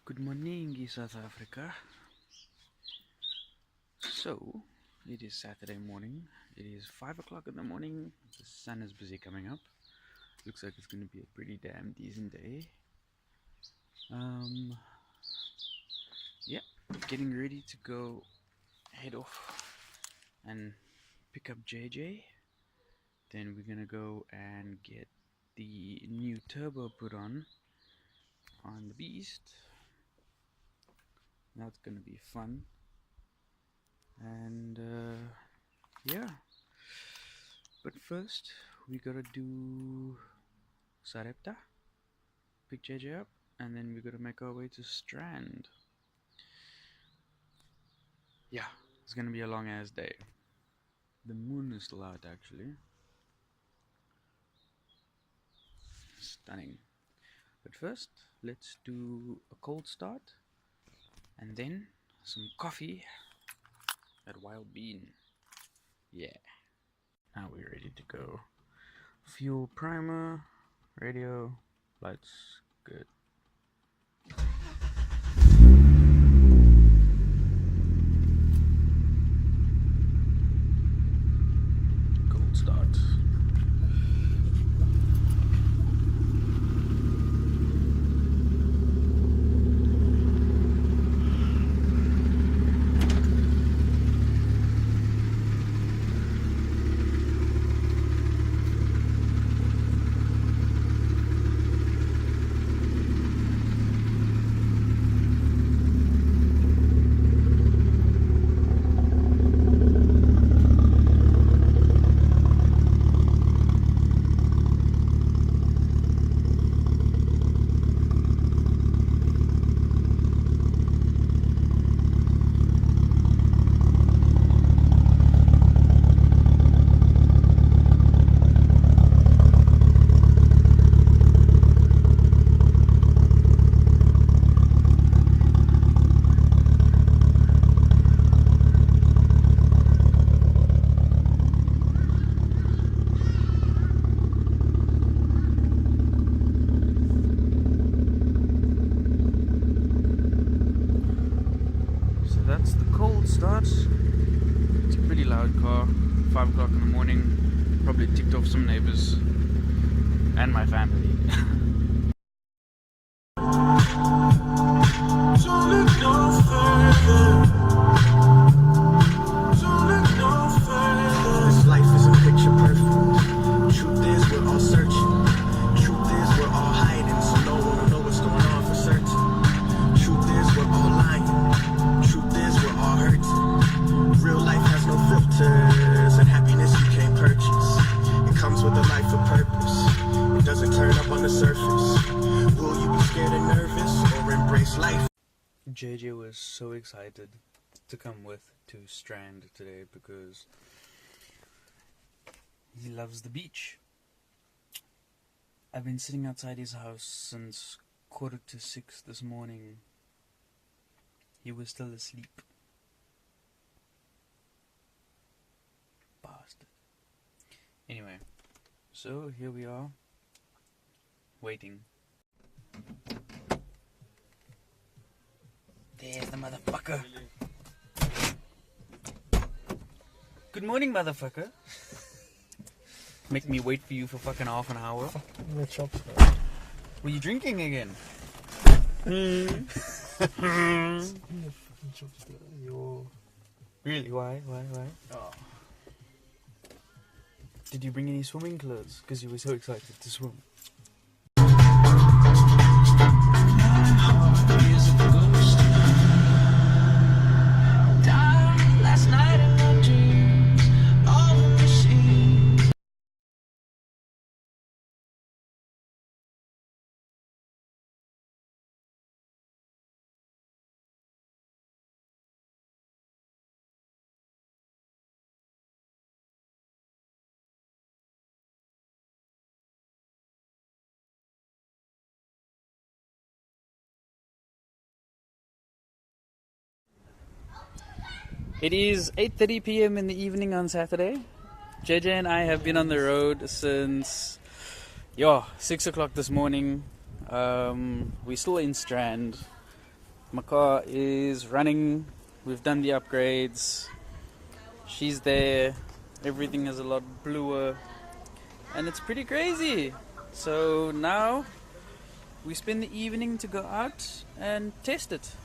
Good morning, South Africa. So, it is Saturday morning. It is 5 o'clock in the morning. The sun is busy coming up. Looks like it's going to be a pretty damn decent day. Yeah, getting ready to go head off and pick up JJ. Then we're gonna go and get the new turbo put on the beast. That's gonna be fun. And yeah, but first we gotta do Sarepta, pick JJ up, and then we gotta make our way to Strand. Yeah, it's gonna be a long ass day. The moon is still out actually. Stunning. But first, let's do a cold start and then some coffee at Wild Bean. Yeah. Now we're ready to go. Fuel primer, radio, lights, good. Cold start. That's the cold start. It's a pretty loud car. 5 o'clock in the morning. Probably ticked off some neighbors and my family. This life is a picture perfect. Truth is, we're all searching. Truth is, we're all hiding, so no one will know what's going on for certain. Truth is, we're all lying. Truth is, we're all hurting. Real life has no filters, and happiness you can't purchase. It comes with a life of purpose. It doesn't turn up on the surface. Will you be scared and nervous, or embrace life? JJ was so excited to come to Strand today because he loves the beach. I've been sitting outside his house since 5:45 this morning. He was still asleep. Bastard. Anyway, so here we are, waiting. There's the motherfucker. Good morning, motherfucker. Make me wait for you for fucking half an hour. Were you drinking again? Really? Why? Oh. Did you bring any swimming clothes? Because you were so excited to swim. It is 8:30 p.m. in the evening on Saturday. JJ and I have been on the road since 6 o'clock this morning. We're still in Strand. My car is running. We've done the upgrades. She's there. Everything is a lot bluer. And it's pretty crazy. So now we spend the evening to go out and test it.